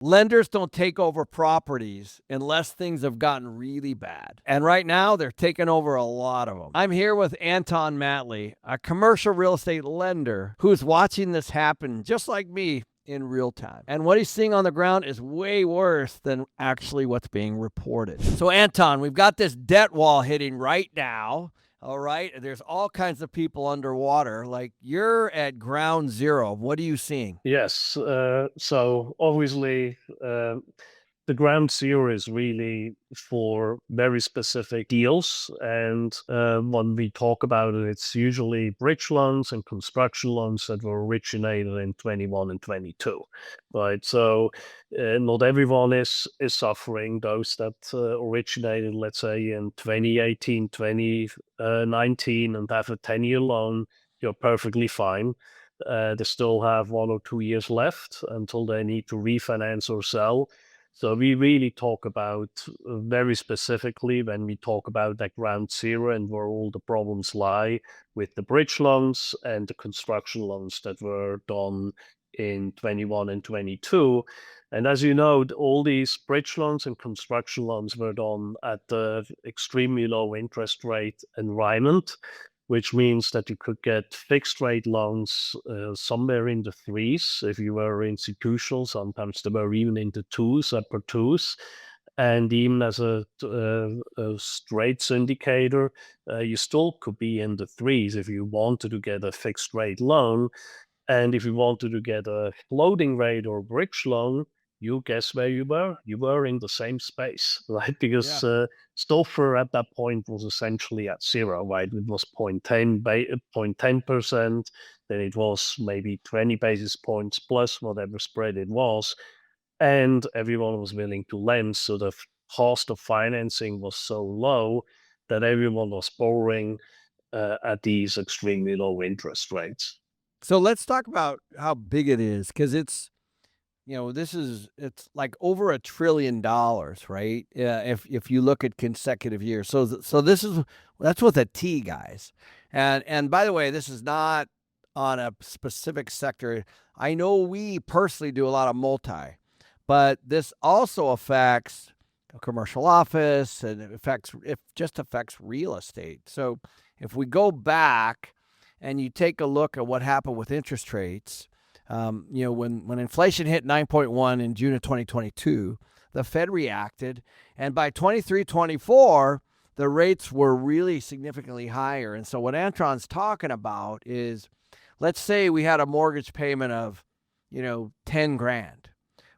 Lenders don't take over properties unless things have gotten really bad. And right now, they're taking over a lot of them. I'm here with Anton Mattli, a commercial real estate lender who's watching this happen just like me in real time. And what he's seeing on the ground is way worse than actually what's being reported. So, Anton, we've got this debt wall hitting right now. All right. There's all kinds of people underwater. Like, you're at ground zero. What are you seeing? Yes. So obviously, the ground zero is really for very specific deals. And when we talk about it, it's usually bridge loans and construction loans that were originated in 21 and 22. Right. So not everyone is suffering. Those that originated, let's say, in 2018, 2019 and have a 10-year loan, you're perfectly fine. They still have 1 or 2 years left until they need to refinance or sell. So we really talk about very specifically when we talk about that ground zero and where all the problems lie with the bridge loans and the construction loans that were done in 21 and 22. And as you know, all these bridge loans and construction loans were done at the extremely low interest rate environment, which means that you could get fixed rate loans somewhere in the threes. If you were institutional, sometimes they were even in the twos, upper twos. And even as a straight syndicator, you still could be in the threes if you wanted to get a fixed rate loan. And if you wanted to get a floating rate or bridge loan, you guess where you were? You were in the same space, right? Yeah. Because SOFR at that point was essentially at zero, right? It was 0.10%, then it was maybe 20 basis points plus whatever spread it was, and everyone was willing to lend. So the cost of financing was so low that everyone was borrowing at these extremely low interest rates. So let's talk about how big it is, because it's like over $1 trillion, right? If you look at consecutive years. So that's with a T, guys. And by the way, this is not on a specific sector. I know we personally do a lot of multi, but this also affects a commercial office, and it just affects real estate. So if we go back and you take a look at what happened with interest rates, when inflation hit 9.1 in June of 2022, the Fed reacted, and by 23, 24, the rates were really significantly higher. And so what Anton's talking about is, let's say we had a mortgage payment of, 10 grand.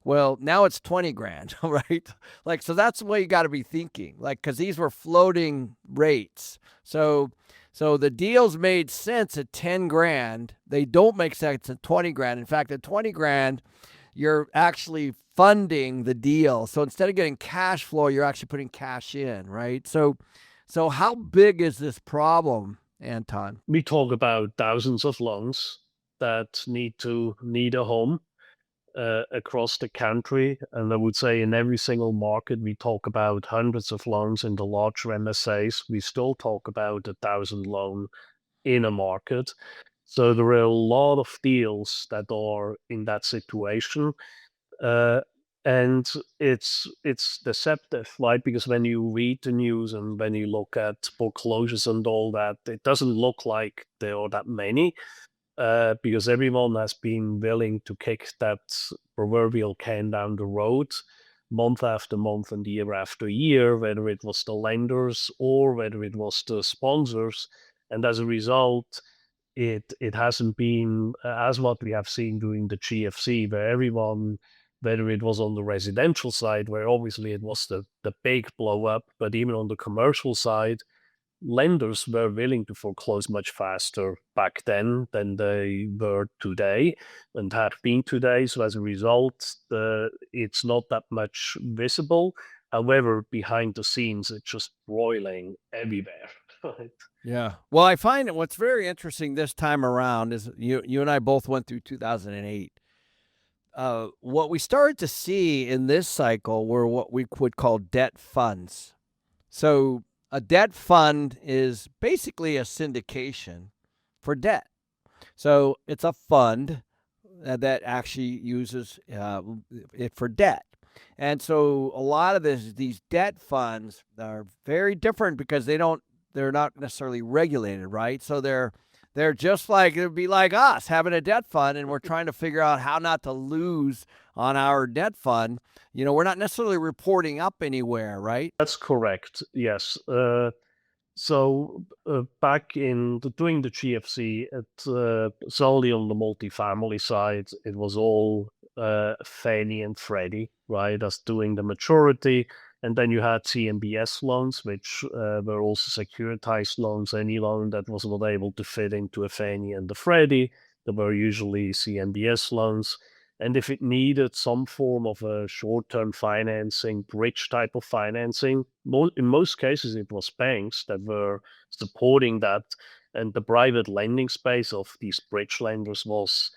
Well, now it's 20 grand, right? Like, so that's the way you got to be thinking, like, because these were floating rates. So the deals made sense at 10 grand. They don't make sense at 20 grand. In fact, at 20 grand, you're actually funding the deal. So instead of getting cash flow, you're actually putting cash in, right? So how big is this problem, Anton? We talk about thousands of loans that need a home across the country. And I would say in every single market, we talk about hundreds of loans in the larger MSAs. We still talk about 1,000 loan in a market. So there are a lot of deals that are in that situation. Uh, and it's deceptive, right? Because when you read the news and when you look at foreclosures and all that, it doesn't look like there are that many, because everyone has been willing to kick that proverbial can down the road month after month and year after year, whether it was the lenders or whether it was the sponsors. And as a result, it hasn't been as what we have seen during the GFC, where everyone, whether it was on the residential side, where obviously it was the big blow up, but even on the commercial side, lenders were willing to foreclose much faster back then than they were today and have been today. So as a result, it's not that much visible. However, behind the scenes, it's just broiling everywhere. Yeah. Well, I find that what's very interesting this time around is you and I both went through 2008. What we started to see in this cycle were what we would call debt funds. So a debt fund is basically a syndication for debt. So it's a fund that actually uses it for debt. And so a lot of these debt funds are very different because they're not necessarily regulated, right? So they're just like, it'd be like us having a debt fund, and we're trying to figure out how not to lose on our debt fund. We're not necessarily reporting up anywhere, right? That's correct. Yes. Back in during the GFC, solely on the multifamily side, it was all Fannie and Freddie, right, as doing the maturity. And then you had CMBS loans, which were also securitized loans. Any loan that was not able to fit into a Fannie and a Freddie, they were usually CMBS loans. And if it needed some form of a short-term financing, bridge type of financing, in most cases it was banks that were supporting that. And the private lending space of these bridge lenders was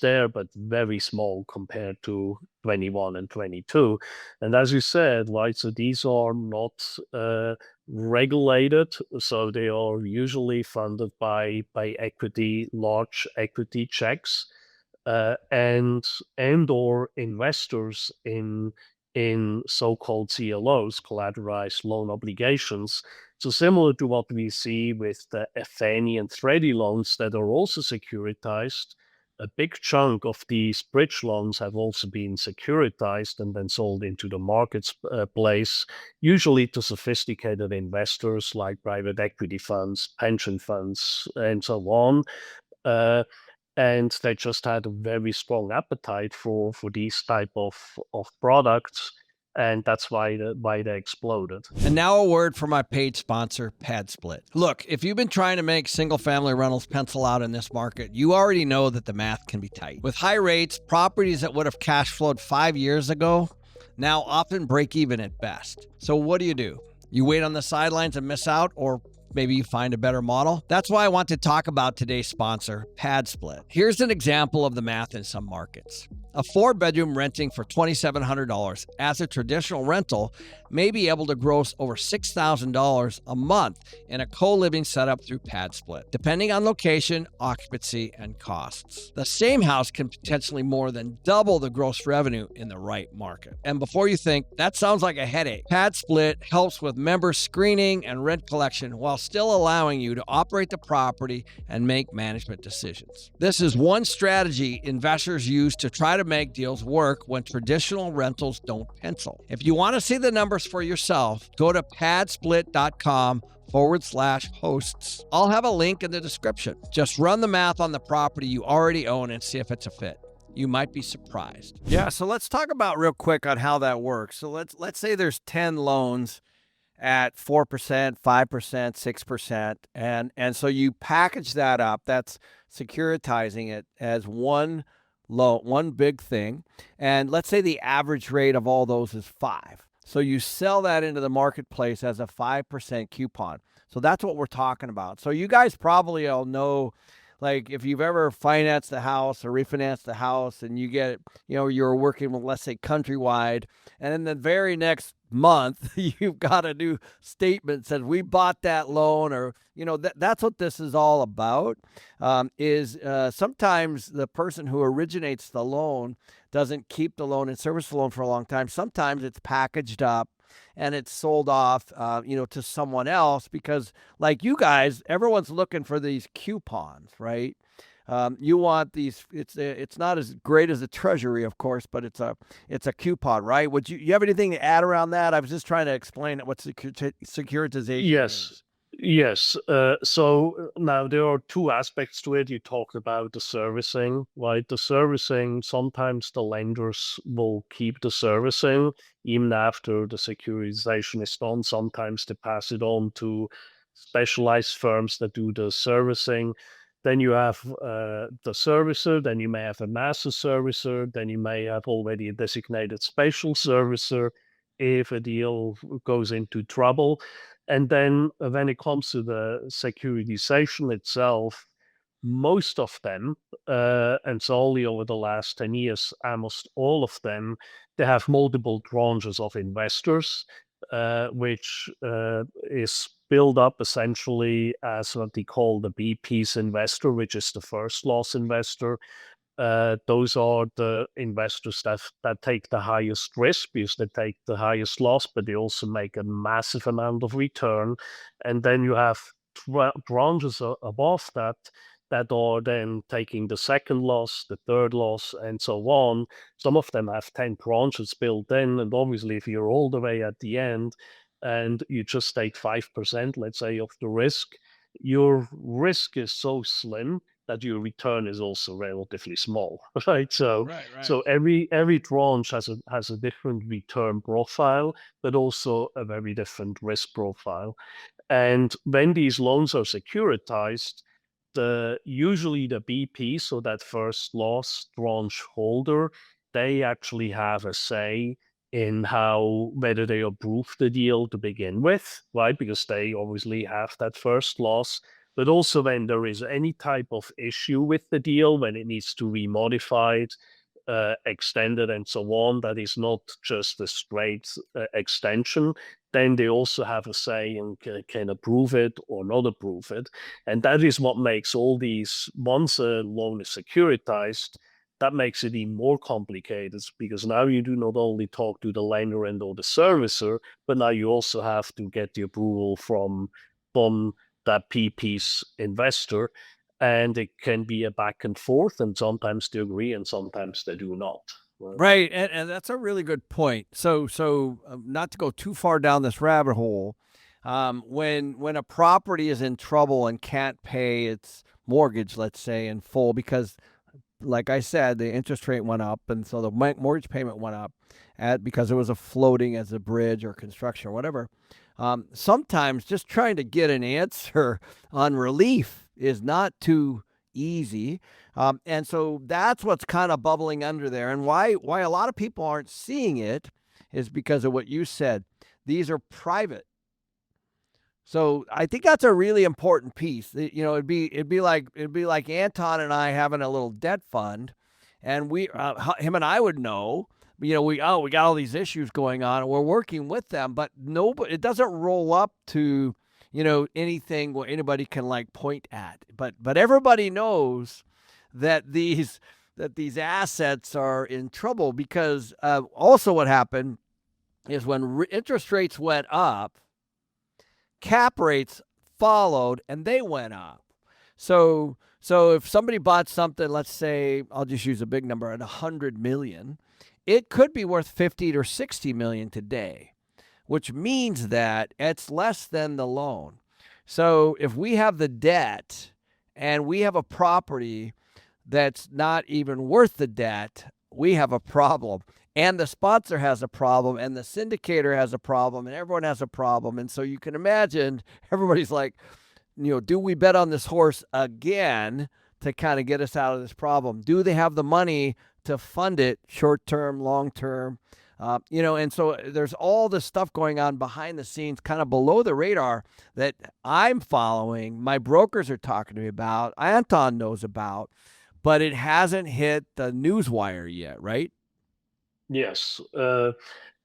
there, but very small compared to 21 and 22. And as you said, right, so these are not regulated, so they are usually funded by equity, large equity checks and or investors in so-called CLOs, collateralized loan obligations. So similar to what we see with the Fannie and Freddie loans that are also securitized, a big chunk of these bridge loans have also been securitized and then sold into the marketplace, usually to sophisticated investors like private equity funds, pension funds, and so on. Uh, and they just had a very strong appetite for these type of products, and that's why they exploded. And now a word from my paid sponsor, PadSplit. Look, if you've been trying to make single-family rentals pencil out in this market, you already know that the math can be tight. With high rates, properties that would have cash flowed 5 years ago now often break even at best. So what do? You wait on the sidelines and miss out, or maybe you find a better model? That's why I want to talk about today's sponsor, PadSplit. Here's an example of the math in some markets. A 4-bedroom renting for $2,700 as a traditional rental may be able to gross over $6,000 a month in a co-living setup through PadSplit, depending on location, occupancy, and costs. The same house can potentially more than double the gross revenue in the right market. And before you think, that sounds like a headache, PadSplit helps with member screening and rent collection while still allowing you to operate the property and make management decisions. This is one strategy investors use to try to make deals work when traditional rentals don't pencil. If you want to see the numbers for yourself, go to padsplit.com/hosts. I'll have a link in the description. Just run the math on the property you already own and see if it's a fit. You might be surprised. Yeah, so let's talk about real quick on how that works. So let's say there's 10 loans at 4%, 5%, 6%, and so you package that up. That's securitizing it as one loan, one big thing. And let's say the average rate of all those is 5. So you sell that into the marketplace as a 5% coupon. So that's what we're talking about. So you guys probably all know, like, if you've ever financed a house or refinanced the house and you get, you're working with, let's say, Countrywide, and in the very next month, you've got a new statement that says we bought that loan, or, that's what this is all about. Is sometimes the person who originates the loan doesn't keep the loan and service the loan for a long time. Sometimes it's packaged up and it's sold off, to someone else because, like you guys, everyone's looking for these coupons, right? You want these. It's not as great as a treasury, of course, but it's a coupon, right? Would you have anything to add around that? I was just trying to explain what securitization Yes. is. Yes. So now there are two aspects to it. You talked about the servicing, right? The servicing, sometimes the lenders will keep the servicing even after the securitization is done. Sometimes they pass it on to specialized firms that do the servicing. Then you have the servicer, then you may have a master servicer, then you may have already a designated special servicer if a deal goes into trouble. And then when it comes to the securitization itself, most of them, and solely over the last 10 years, almost all of them, they have multiple tranches of investors, which is built up essentially as what they call the B piece investor, which is the first loss investor. those are the investors that take the highest risk because they take the highest loss, but they also make a massive amount of return. And then you have branches above that are then taking the second loss, the third loss, and so on. Some of them have 10 branches built in. And obviously, if you're all the way at the end and you just take 5%, let's say, of the risk, your risk is so slim that your return is also relatively small, right? So Right, right. so every tranche has a different return profile, but also a very different risk profile. And when these loans are securitized, usually the BP, so that first loss tranche holder, they actually have a say in how whether they approve the deal to begin with, right? Because they obviously have that first loss. But also when there is any type of issue with the deal, when it needs to be modified, extended, and so on, that is not just a straight extension, then they also have a say and can approve it or not approve it. And that is what makes all these, once a loan is securitized, that makes it even more complicated because now you do not only talk to the lender and or the servicer, but now you also have to get the approval from that PP's investor, and it can be a back and forth, and sometimes they agree and sometimes they do not. Right? Right, and that's a really good point. Not to go too far down this rabbit hole, when a property is in trouble and can't pay its mortgage, let's say in full, because like I said, the interest rate went up, and so the mortgage payment went up because it was a floating as a bridge or construction or whatever. Sometimes just trying to get an answer on relief is not too easy, and so that's what's kind of bubbling under there. And why a lot of people aren't seeing it is because of what you said. These are private. So I think that's a really important piece. It'd be like Anton and I having a little debt fund, and him and I would know. We got all these issues going on, and we're working with them, but nobody, it doesn't roll up to anything where anybody can like point at. But everybody knows that these assets are in trouble because also what happened is when interest rates went up, cap rates followed and they went up. So if somebody bought something, let's say I'll just use a big number at 100 million, it could be worth 50 or 60 million today, which means that it's less than the loan. So if we have the debt and we have a property that's not even worth the debt, we have a problem. And the sponsor has a problem, and the syndicator has a problem, and everyone has a problem. And so you can imagine everybody's like, do we bet on this horse again to kind of get us out of this problem? Do they have the money to fund it short term, long term? And so there's all this stuff going on behind the scenes, kind of below the radar that I'm following. My brokers are talking to me about, Anton knows about, but it hasn't hit the news wire yet, right? Yes.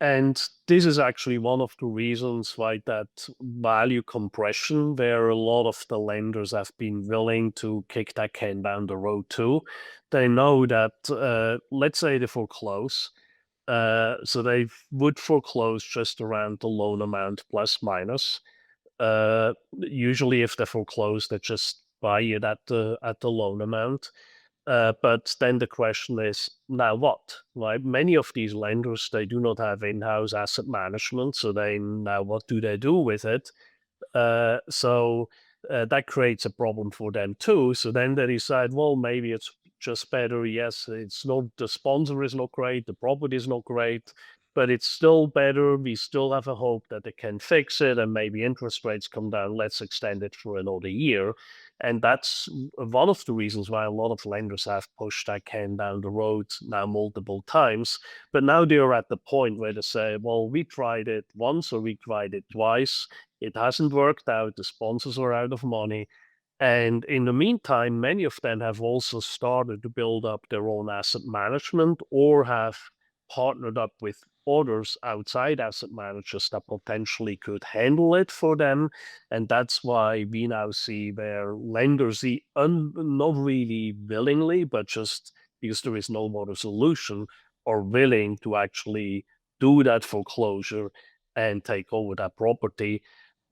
And this is actually one of the reasons why that value compression, where a lot of the lenders have been willing to kick that can down the road too. They know that, let's say they foreclose, so they would foreclose just around the loan amount plus minus. Usually, if they foreclose, they just buy it at the loan amount. But then the question is, now what? Right? Many of these lenders, they do not have in-house asset management, so they now what do they do with it? So that creates a problem for them too. So then they decide, well, maybe it's just better. Yes, it's not, the sponsor is not great, the property is not great, but it's still better. We still have a hope that they can fix it and maybe interest rates come down. Let's extend it for another year. And that's one of the reasons why a lot of lenders have pushed that can down the road now multiple times. But now they're at the point where they say, well, we tried it once or we tried it twice. It hasn't worked out. The sponsors are out of money. And in the meantime, many of them have also started to build up their own asset management or have partnered up with others outside asset managers that potentially could handle it for them. And that's why we now see where lenders, not really willingly, but just because there is no other solution, are willing to actually do that foreclosure and take over that property,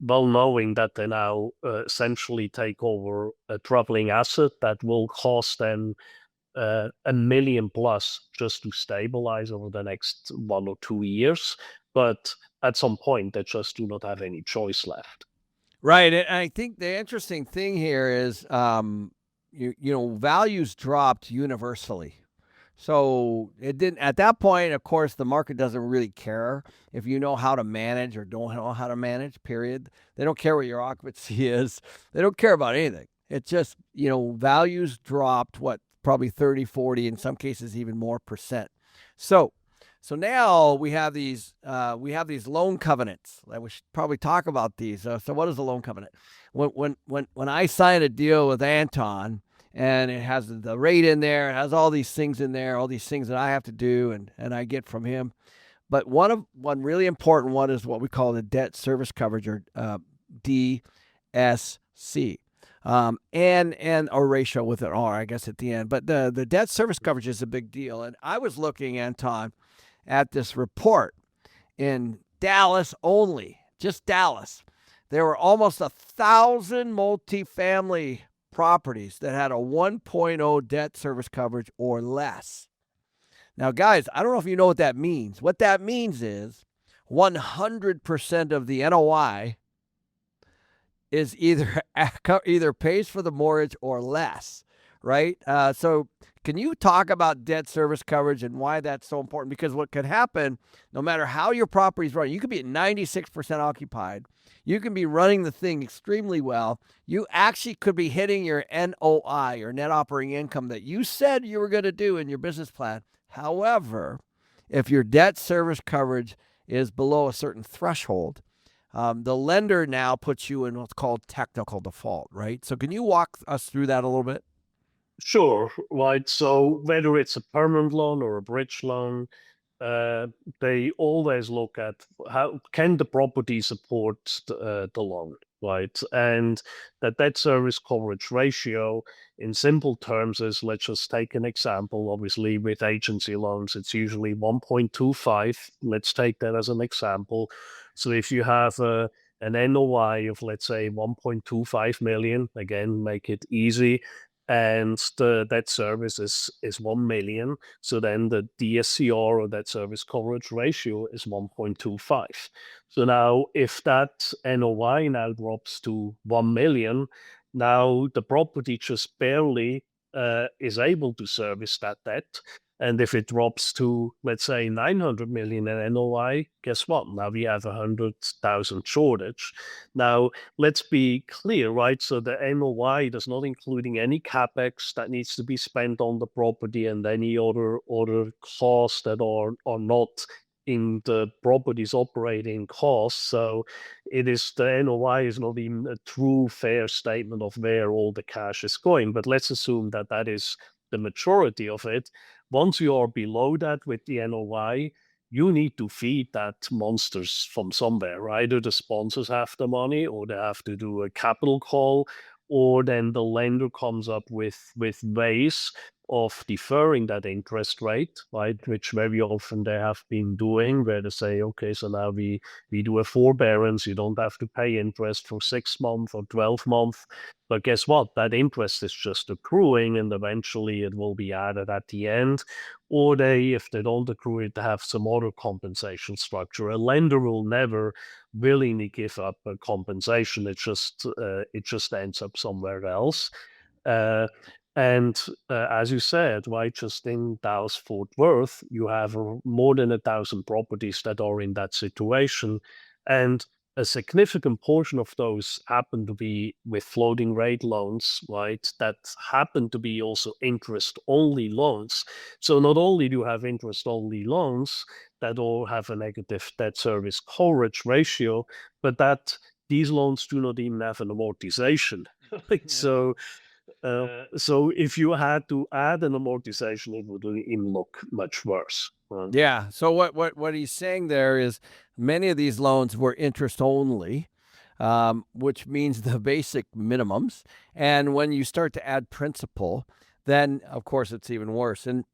well knowing that they now essentially take over a troubling asset that will cost them $1 million plus just to stabilize over the next 1 or 2 years. But at some point, they just do not have any choice left. Right. And I think the interesting thing here is, values dropped universally. So it didn't at that point. Of course, the market doesn't really care if you know how to manage or don't know how to manage. Period. They don't care what your occupancy is. They don't care about anything. It's just values dropped what probably 30, 40, in some cases even more percent. So so now we have these loan covenants. We should probably talk about these. So what is a loan covenant? When I sign a deal with Anton, and it has the rate in there, it has all these things in there, all these things that I have to do and I get from him. But one really important one is what we call the debt service coverage, or DSC. And a ratio with an R, I guess, at the end. But the debt service coverage is a big deal. And I was looking, Anton, at this report in Dallas only, just Dallas. There were almost 1,000 multifamily properties that had a 1.0 debt service coverage or less. Now, guys, I don't know if you know what that means. What that means is 100% of the NOI is either pays for the mortgage or less, right? So can you talk about debt service coverage and why that's so important? Because what could happen, no matter how your property's running, you could be at 96% occupied. You can be running the thing extremely well. You actually could be hitting your NOI, your net operating income, that you said you were going to do in your business plan. However, if your debt service coverage is below a certain threshold, the lender now puts you in what's called technical default, right? So can you walk us through that a little bit? Sure, right. So whether it's a permanent loan or a bridge loan, uh, they always look at how can the property support the loan, right? And that debt service coverage ratio, in simple terms, is, let's just take an example. Obviously, with agency loans, it's usually 1.25. Let's take that as an example. So if you have an NOI of, let's say, 1.25 million, again, make it easy, and the debt service is 1 million. So then the DSCR, or debt service coverage ratio, is 1.25. So now if that NOI now drops to 1 million, now the property just barely is able to service that debt. And if it drops to, let's say, 900 million in NOI, guess what? Now we have 100,000 shortage. Now, let's be clear, right? So the NOI does not including any capex that needs to be spent on the property and any other costs that are not in the property's operating costs. So it is, the NOI is not even a true fair statement of where all the cash is going. But let's assume that that is the majority of it. Once you are below that with the NOI, you need to feed that monsters from somewhere. Either the sponsors have the money, or they have to do a capital call, or then the lender comes up with ways of deferring that interest rate, right? Which very often they have been doing, where they say, okay, so now we do a forbearance, you don't have to pay interest for 6 months or 12 months. But guess what? That interest is just accruing, and eventually it will be added at the end. Or they, if they don't accrue it, they have some other compensation structure. A lender will never willingly give up a compensation. It just ends up somewhere else. Uh, and as you said, right, just in Dallas Fort Worth, you have more than 1,000 properties that are in that situation, and a significant portion of those happen to be with floating rate loans, right? That happen to be also interest only loans. So not only do you have interest only loans that all have a negative debt service coverage ratio, but that these loans do not even have an amortization. Like, so if you had to add an amortization, it would even look much worse. Yeah. So what he's saying there is many of these loans were interest only, which means the basic minimums. And when you start to add principal, then of course it's even worse. And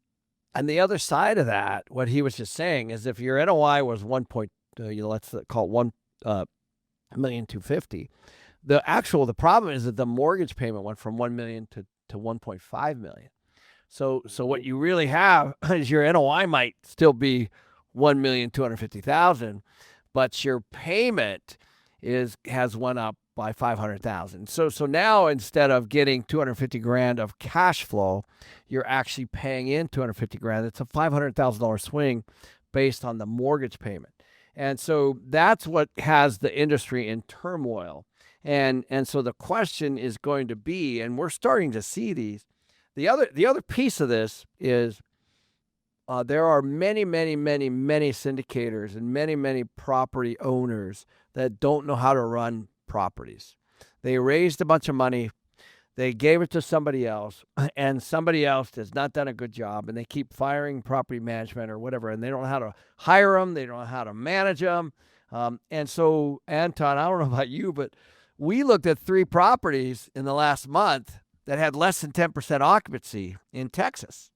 the other side of that, what he was just saying is, if your NOI was let's call it 1,250,000, the problem is that the mortgage payment went from 1 million to 1.5 million. So what Mhm. you really have is your NOI might still be 1,250,000, but your payment has went up by 500,000. So now, instead of getting 250 grand of cash flow, you're actually paying in 250 grand. It's a $500,000 swing based on the mortgage payment. And so that's what has the industry in turmoil. And so the question is going to be, and we're starting to see these. The other piece of this is, there are many, many, many, many syndicators and many, many property owners that don't know how to run properties. They raised a bunch of money, they gave it to somebody else, and somebody else has not done a good job, and they keep firing property management or whatever, and they don't know how to hire them, they don't know how to manage them. And so, Anton, I don't know about you, but we looked at 3 properties in the last month that had less than 10% occupancy in Texas.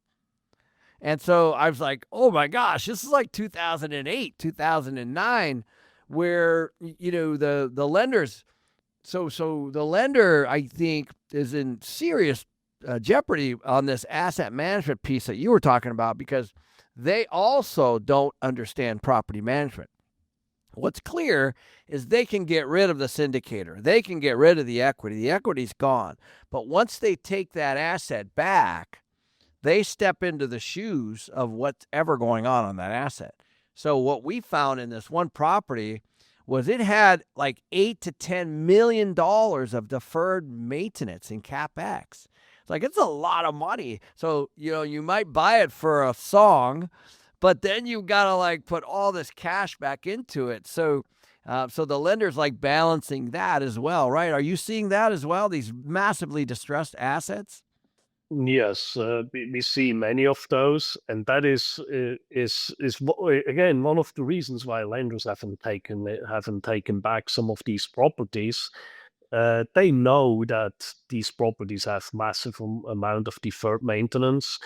And so I was like, oh my gosh, this is like 2008, 2009, where, the lenders, so the lender, I think, is in serious jeopardy on this asset management piece that you were talking about, because they also don't understand property management. What's clear is they can get rid of the syndicator. They can get rid of the equity. The equity's gone. But once they take that asset back, they step into the shoes of what's ever going on that asset. So what we found in this one property was it had like $8 to $10 million of deferred maintenance in capex. It's like, it's a lot of money. So you might buy it for a song, but then you gotta like put all this cash back into it. So the lender's like balancing that as well, right? Are you seeing that as well? These massively distressed assets. Yes, we see many of those, and that is again one of the reasons why lenders haven't taken back some of these properties. They know that these properties have massive amount of deferred maintenance,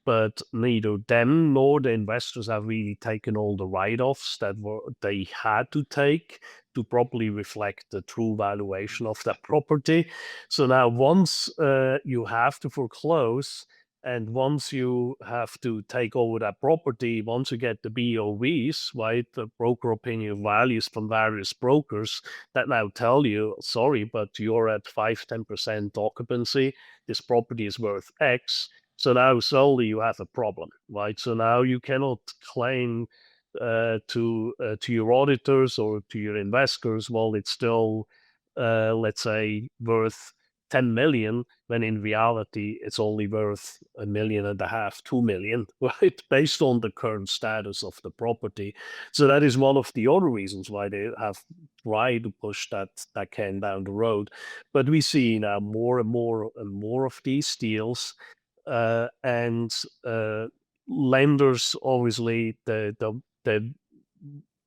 but neither them nor the investors have really taken all the write-offs that they had to take to properly reflect the true valuation of that property. So now, once you have to foreclose, and once you have to take over that property, once you get the BOVs, right, the broker opinion values from various brokers that now tell you, sorry, but you're at 5-10% occupancy, this property is worth X. So now solely you have a problem, right? So now you cannot claim to your auditors or to your investors, well, it's still, let's say, worth 10 million, when in reality it's only worth 1.5 million, 2 million, right? Based on the current status of the property. So that is one of the other reasons why they have tried to push that can down the road. But we see now more and more and more of these deals, and lenders obviously the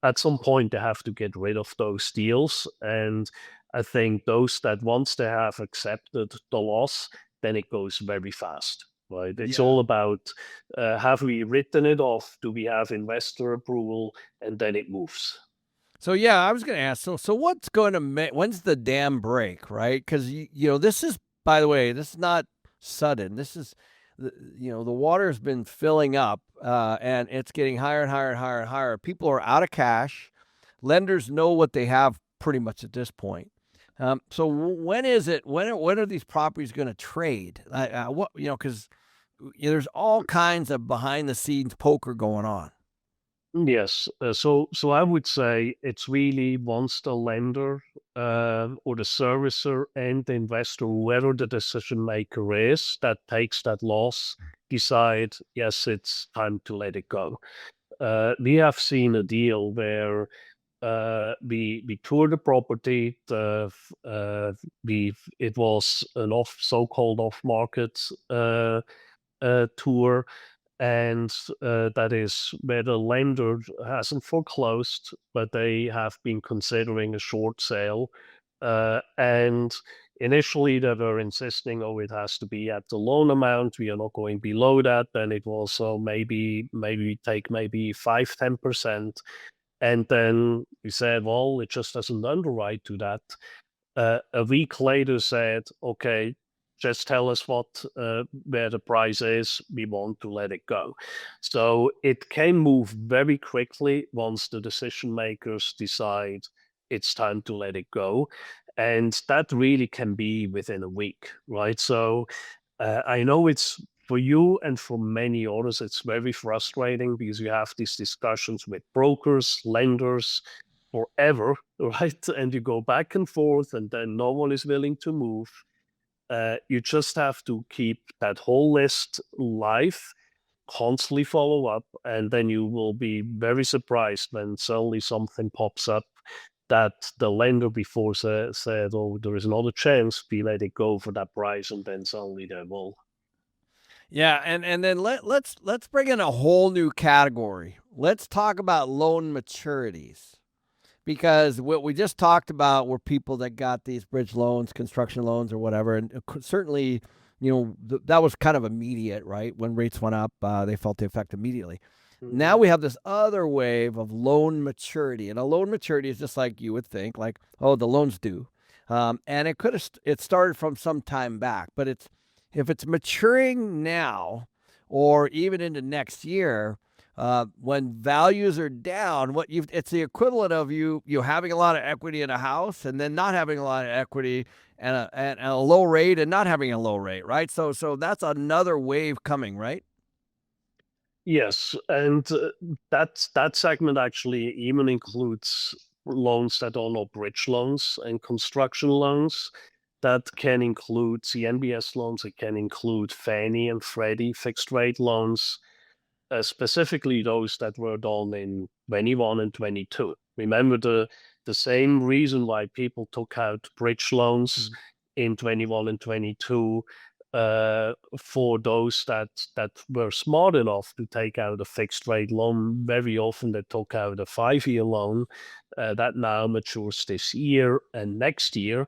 at some point they have to get rid of those deals, and I think those that once they have accepted the loss, then it goes very fast. Right, it's Yeah. all about, have we written it off? Do we have investor approval? And then it moves. So yeah, I was going to ask. So what's going to make? When's the dam break? Right? Because this is, by the way, this is not sudden. This is, the water's been filling up, and it's getting higher and higher and higher and higher. People are out of cash. Lenders know what they have pretty much at this point. So when is it? When are these properties going to trade? What because there's all kinds of behind the scenes poker going on. Yes. So I would say it's really once the lender, or the servicer and the investor, whoever the decision maker is that takes that loss, decide, yes, it's time to let it go. We have seen a deal where we toured the property. It was an so-called off market tour, and that is where the lender hasn't foreclosed, but they have been considering a short sale. And initially they were insisting, oh, it has to be at the loan amount. We are not going below that. Then it was so maybe take maybe 5-10%. And then we said, well, it just doesn't underwrite to that. A week later said, okay, just tell us what where the price is. We want to let it go. So it can move very quickly once the decision makers decide it's time to let it go. And that really can be within a week, right? So I know it's for you and for many others, it's very frustrating because you have these discussions with brokers, lenders, forever, right? And you go back and forth, and then no one is willing to move. You just have to keep that whole list live, constantly follow up, and then you will be very surprised when suddenly something pops up that the lender before said, oh, there is another chance, we let it go for that price, and then suddenly they will. Yeah, and then let's bring in a whole new category. Let's talk about loan maturities. Because what we just talked about were people that got these bridge loans, construction loans, or whatever, and certainly, that was kind of immediate, right? When rates went up, they felt the effect immediately. Now Mhm. we have this other wave of loan maturity, and a loan maturity is just like you would think, like, oh, the loan's due, and it started from some time back, but if it's maturing now, or even into next year, when values are down, it's the equivalent of you having a lot of equity in a house and then not having a lot of equity and a low rate and not having a low rate, right? So that's another wave coming, right? Yes, and that segment actually even includes loans that are not bridge loans and construction loans. That can include CMBS loans. It can include Fannie and Freddie fixed rate loans, specifically those that were done in 21 and 22. Remember the same reason why people took out bridge loans in 21 and 22 for those that were smart enough to take out a fixed rate loan. Very often they took out a 5-year loan that now matures this year and next year.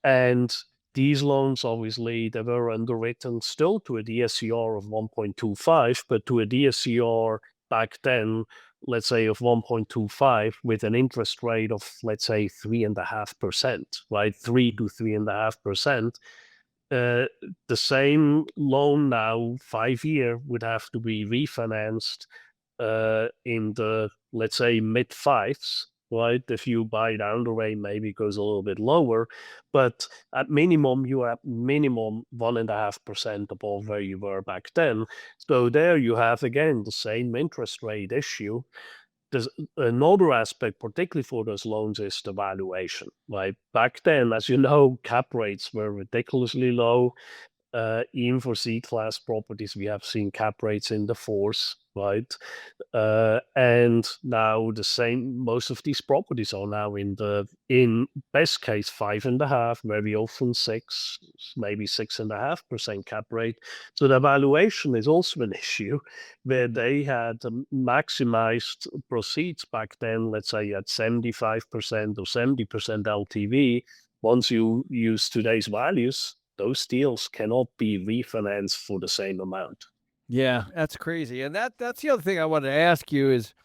And these loans, obviously, they were underwritten still to a DSCR of 1.25, but to a DSCR back then, let's say of 1.25 with an interest rate of, let's say, 3.5%, right? 3 to 3.5%. Uh, the same loan now, 5-year, would have to be refinanced in the, let's say, mid fives, right? If you buy down the rate, maybe it goes a little bit lower, but at minimum, you are minimum 1.5% above where you were back then. So there you have again the same interest rate issue. There's another aspect, particularly for those loans, is the valuation. Right back then, as you know, cap rates were ridiculously low. Even for C-class properties, we have seen cap rates in the fours, right? And now the same, most of these properties are now in best case 5.5, very often 6, maybe 6.5% cap rate. So the valuation is also an issue where they had maximized proceeds back then, let's say at 75% or 70% LTV. Once you use today's values, those deals cannot be refinanced for the same amount. Yeah, that's crazy. And that's the other thing I wanted to ask you is,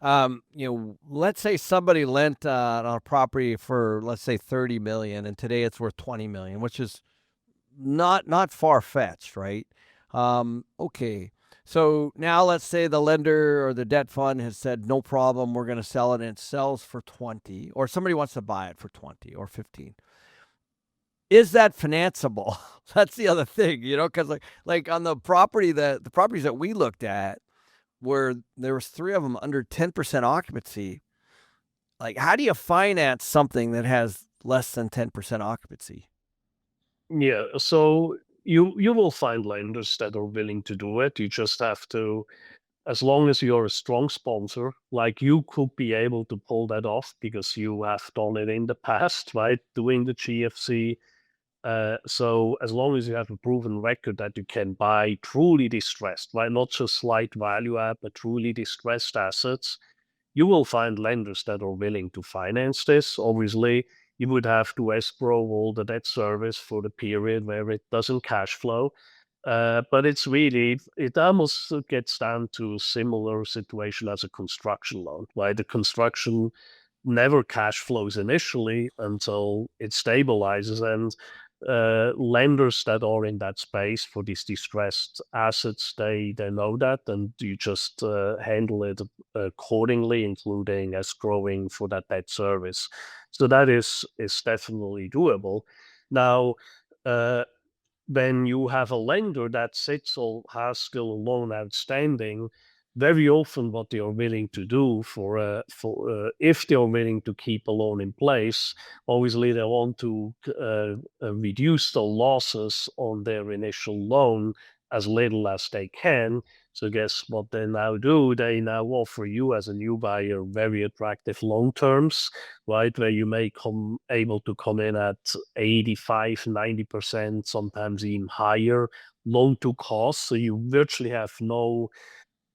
let's say somebody lent on a property for, let's say, 30 million, and today it's worth 20 million, which is not far fetched, right? Okay. So now let's say the lender or the debt fund has said, no problem, we're going to sell it, and it sells for 20, or somebody wants to buy it for 20 or 15. Is that financeable? That's the other thing, because like on the properties that we looked at, where there was three of them under 10% occupancy. Like, how do you finance something that has less than 10% occupancy? Yeah, so you will find lenders that are willing to do it. You just have to, as long as you're a strong sponsor, like you could be able to pull that off because you have done it in the past, right? Doing the GFC. So as long as you have a proven record that you can buy truly distressed, right? Not just slight value add, but truly distressed assets, you will find lenders that are willing to finance this. Obviously, you would have to escrow all the debt service for the period where it doesn't cash flow. But it almost gets down to a similar situation as a construction loan, right? The construction never cash flows initially until it stabilizes. And lenders that are in that space for these distressed assets, they know that, and you just handle it accordingly, including escrowing for that debt service. So that is definitely doable. Now, uh, when you have a lender that sits or has still a loan outstanding, very often what they are willing to do if they are willing to keep a loan in place, obviously they want to reduce the losses on their initial loan as little as they can. So guess what they now do? They now offer you as a new buyer very attractive loan terms, right? Where you may come able to come in at 85, 90%, sometimes even higher loan to cost. So you virtually have no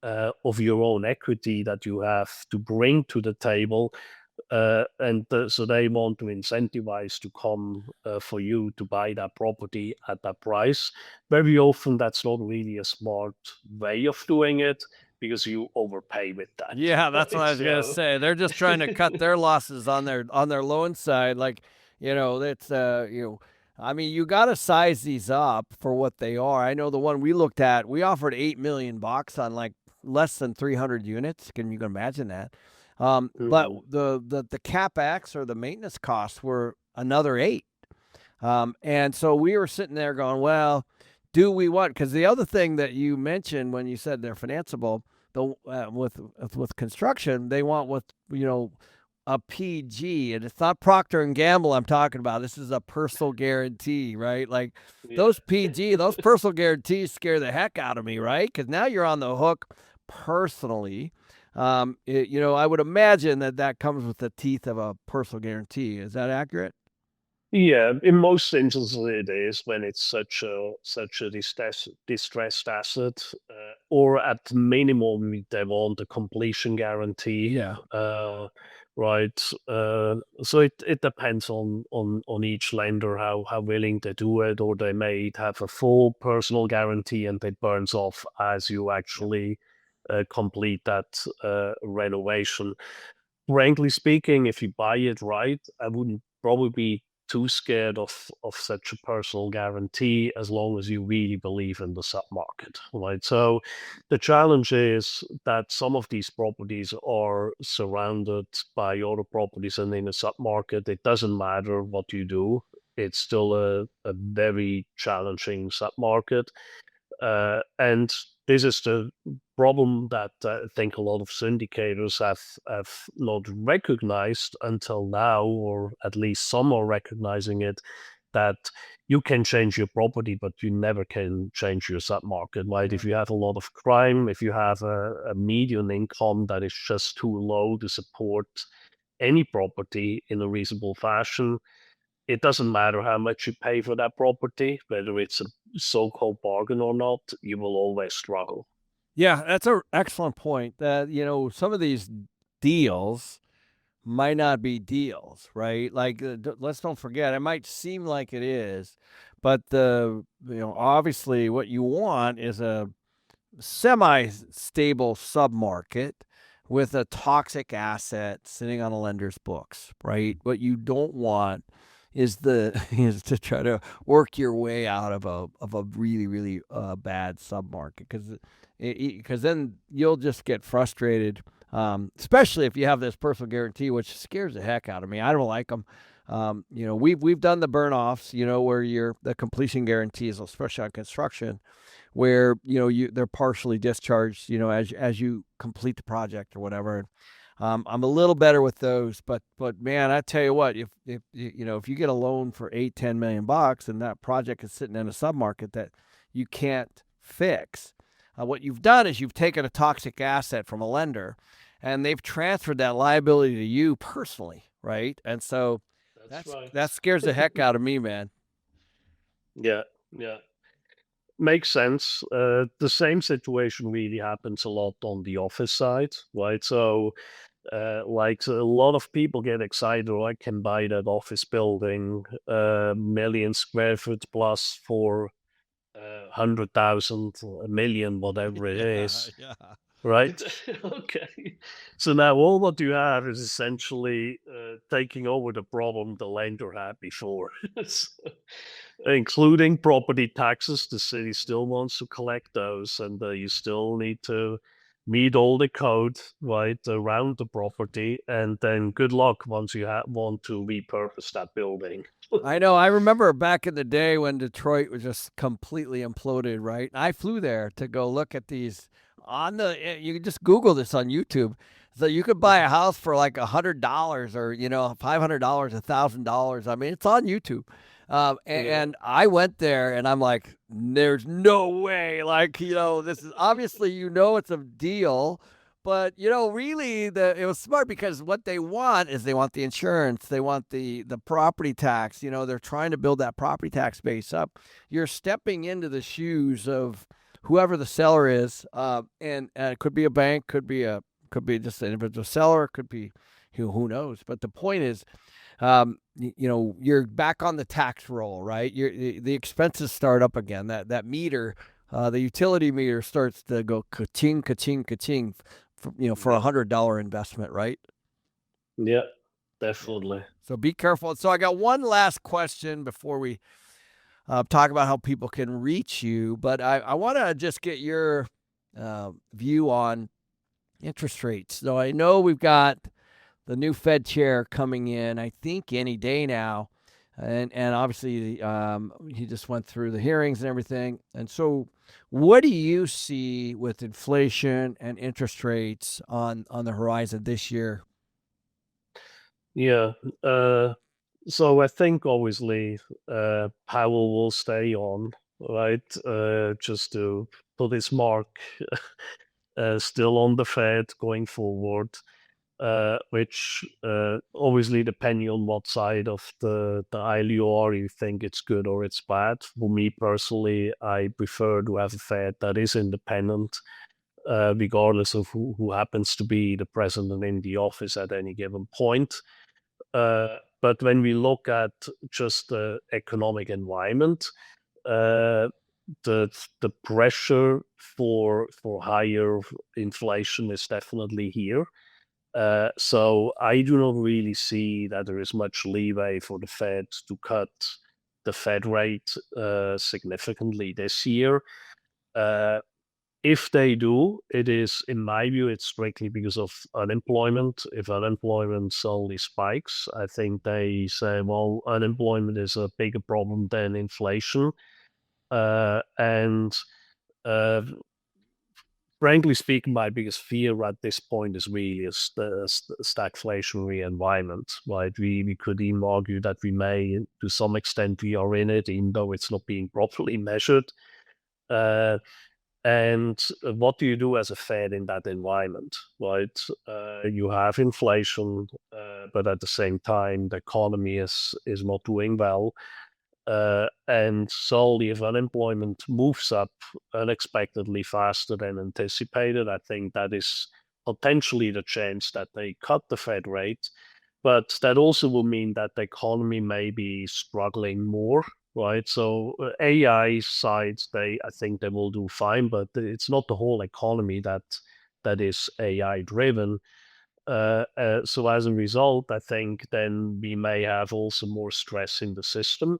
of your own equity that you have to bring to the table. So they want to incentivize to come for you to buy that property at that price. Very often, that's not really a smart way of doing it because you overpay with that. Yeah, that's what Right? I was gonna So, say. They're just trying to cut their losses on their loan side. Like, it's I mean, you got to size these up for what they are. I know the one we looked at, we offered 8 million bucks on like less than 300 units. Can you imagine that? But mhm. the capex or the maintenance costs were another eight. And so we were sitting there going, well, do we want? Because the other thing that you mentioned when you said they're financeable, with construction, they want a PG, and it's not Procter and Gamble I'm talking about. This is a personal guarantee, right? Like Yeah. those personal guarantees scare the heck out of me, right? Because now you're on the hook personally. I would imagine that comes with the teeth of a personal guarantee. Is that accurate? Yeah, in most instances it is when it's such a distressed asset, or at minimum they want a completion guarantee, Yeah. right? So it depends on each lender how willing they do it, or they may have a full personal guarantee and it burns off as you Yep. actually complete that renovation. Frankly speaking, if you buy it right, I wouldn't probably be too scared of such a personal guarantee as long as you really believe in the submarket, right? So the challenge is that some of these properties are surrounded by other properties, and in a submarket, it doesn't matter what you do. It's still a very challenging submarket. And this is the problem that I think a lot of syndicators have not recognized until now, or at least some are recognizing it, that you can change your property, but you never can change your submarket, right? Yeah. If you have a lot of crime, if you have a median income that is just too low to support any property in a reasonable fashion, it doesn't matter how much you pay for that property, whether it's a so-called bargain or not, you will always struggle. Yeah, that's an excellent point. That some of these deals might not be deals, right? Like, let's don't forget, it might seem like it is, but obviously, what you want is a semi-stable submarket with a toxic asset sitting on a lender's books, right? What you don't want is the is to try to work your way out of a really really bad submarket because then you'll just get frustrated, especially if you have this personal guarantee, which scares the heck out of me. I don't like them. We've done the burn offs, where the completion guarantees, especially on construction, where they're partially discharged, as you complete the project or whatever. I'm a little better with those, but man, I tell you what, if you get a loan for 8-10 million bucks and that project is sitting in a submarket that you can't fix, what you've done is you've taken a toxic asset from a lender, and they've transferred that liability to you personally, right? And so That's right. that scares the heck out of me, man. Yeah, yeah. Makes sense. The same situation really happens a lot on the office side, right? So Like so a lot of people get excited, oh, I can buy that office building, million square foot plus for 100,000, a million, whatever it Yeah, is, yeah. right? Okay. So now all what you have is essentially taking over the problem the lender had before. So, including property taxes. The city still wants to collect those, and you still need to meet all the code right around the property. And then good luck once you want to repurpose that building. I know. I remember back in the day when Detroit was just completely imploded, right? I flew there to go look at these on the. You can just Google this on YouTube. So you could buy a house for like $100 or $500, $1,000. I mean, it's on YouTube. Yeah. And I went there and I'm like, there's no way. Like, this is obviously, it's a deal. But really, it was smart because what they want is they want the insurance, they want the property tax. They're trying to build that property tax base up. You're stepping into the shoes of whoever the seller is, and it could be a bank, could be just an individual seller, could be who knows. But the point is, you're back on the tax roll, right? The expenses start up again. That meter, the utility meter starts to go ka-ching, ka-ching, ka-ching for Yeah. $100 investment, right? Yeah. Yeah. Definitely. So be careful. So I got one last question before we talk about how people can reach you, but I want to just get your view on interest rates. So I know we've got the new Fed chair coming in, I think any day now. And obviously, he just went through the hearings and everything. And so, what do you see with inflation and interest rates on the horizon this year? Yeah. So I think obviously Powell will stay on, right? Just to put his mark still on the Fed going forward, which obviously depending on what side of the aisle you are, you think it's good or it's bad. For me personally, I prefer to have a Fed that is independent, regardless of who happens to be the president in the office at any given point. But when we look at just the economic environment, uh, the the pressure for higher inflation is definitely here. So I do not really see that there is much leeway for the Fed to cut the Fed rate significantly this year. Uh, if they do, it is, in my view, it's strictly because of unemployment. If unemployment suddenly spikes, I think they say, well, unemployment is a bigger problem than inflation. And uh, frankly speaking, my biggest fear at this point is really the stagflationary environment, right? We could even argue that we may, to some extent, we are in it, even though it's not being properly measured. Uh, and what do you do as a Fed in that environment, right? You have inflation, but at the same time, the economy is not doing well. And solely if unemployment moves up unexpectedly faster than anticipated, I think that is potentially the chance that they cut the Fed rate. But that also will mean that the economy may be struggling more, right? So AI sides, I think they will do fine, but it's not the whole economy that is AI driven. So as a result, I think then we may have also more stress in the system.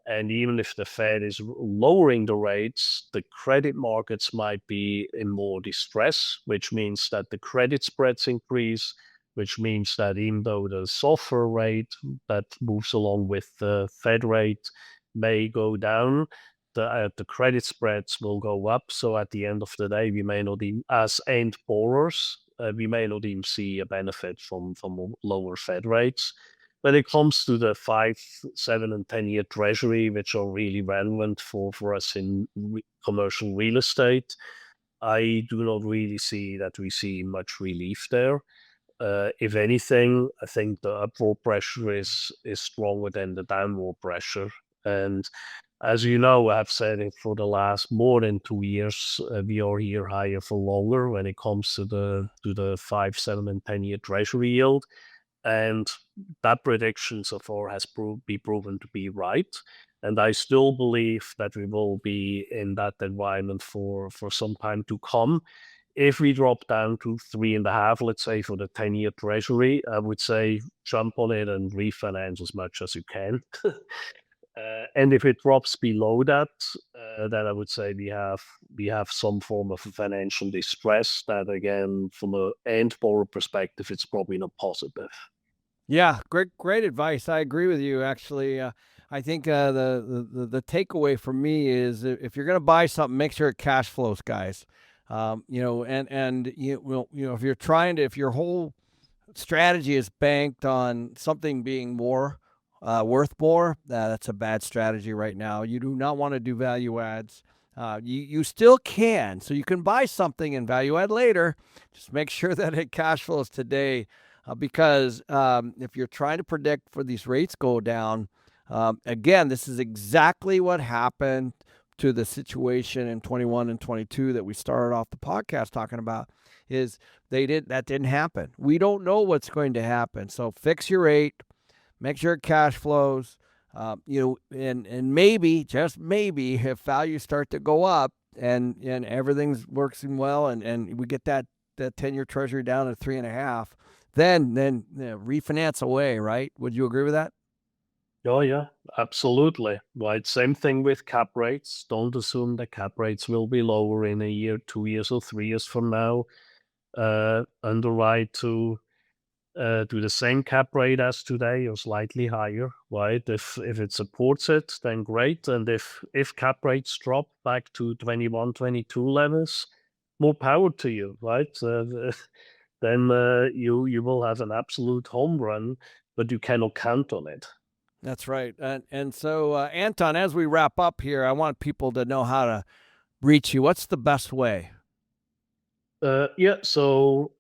And even if the Fed is lowering the rates, the credit markets might be in more distress, which means that the credit spreads increase, which means that even though the SOFR rate that moves along with the Fed rate may go down, the credit spreads will go up. So at the end of the day, we may not even, as end borrowers, we may not even see a benefit from lower Fed rates. When it comes to the 5, 7, and 10-year treasury, which are really relevant for us in commercial real estate, I do not really see that we see much relief there. If anything, I think the upward pressure is stronger than the downward pressure. And As you know, I've said it for the last more than 2 years. We are here higher for longer when it comes to the 5, 7, and 10-year Treasury yield, and that prediction so far has been proven to be right. And I still believe that we will be in that environment for some time to come. If we drop down to 3.5, let's say for the 10-year Treasury, I would say jump on it and refinance as much as you can. And if it drops below that, then I would say we have some form of financial distress. That again, from an end borrower perspective, it's probably not positive. Yeah, great advice. I agree with you. Actually, I think the takeaway for me is if you're going to buy something, make sure it cash flows, guys. And if you're trying to, if your whole strategy is banked on something being more worth more, that's a bad strategy right now. You do not want to do value adds. You still can, so you can buy something and value add later. Just make sure that it cash flows today, because if you're trying to predict for these rates go down, again, this is exactly what happened to the situation in 21 and 22 that we started off the podcast talking about. Is that didn't happen. We don't know what's going to happen. So fix your rate, make sure it cash flows. And maybe, just maybe, if values start to go up and everything's working well, and we get that 10-year Treasury down to 3.5, then refinance away. Right? Would you agree with that? Oh yeah, absolutely. Right. Same thing with cap rates. Don't assume that cap rates will be lower in a year, 2 years, or 3 years from now. Underwrite to the same cap rate as today or slightly higher, right? If it supports it, then great. And if cap rates drop back to 21, 22 levels, more power to you, right? Then you will have an absolute home run, but you cannot count on it. That's right. And so, Anton, as we wrap up here, I want people to know how to reach you. What's the best way? Yeah, so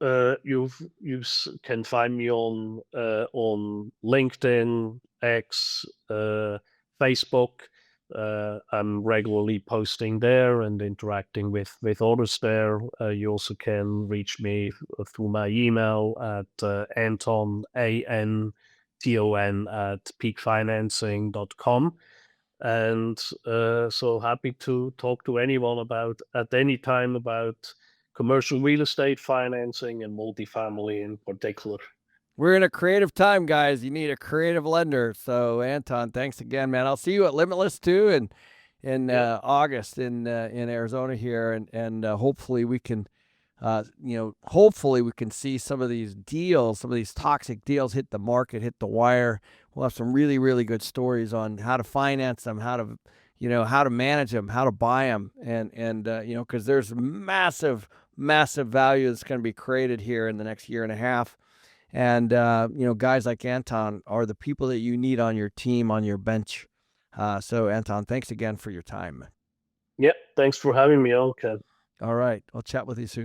can find me on LinkedIn, X, Facebook. I'm regularly posting there and interacting with others there. You also can reach me through my email at Anton, ANTON, at peakfinancing.com. And so happy to talk to anyone about at any time about commercial real estate financing and multifamily in particular. We're in a creative time, guys. You need a creative lender. So, Anton, thanks again, man. I'll see you at Limitless too, and in Yeah. August in Arizona here, and hopefully we can, hopefully we can see some of these deals, some of these toxic deals hit the market, hit the wire. We'll have some really, really good stories on how to finance them, how to manage them, how to buy them, and because there's massive value that's going to be created here in the next year and a half. And guys like Anton are the people that you need on your team, on your bench. So, Anton, thanks again for your time. Yeah. Thanks for having me on, Kev. All right, I'll chat with you soon.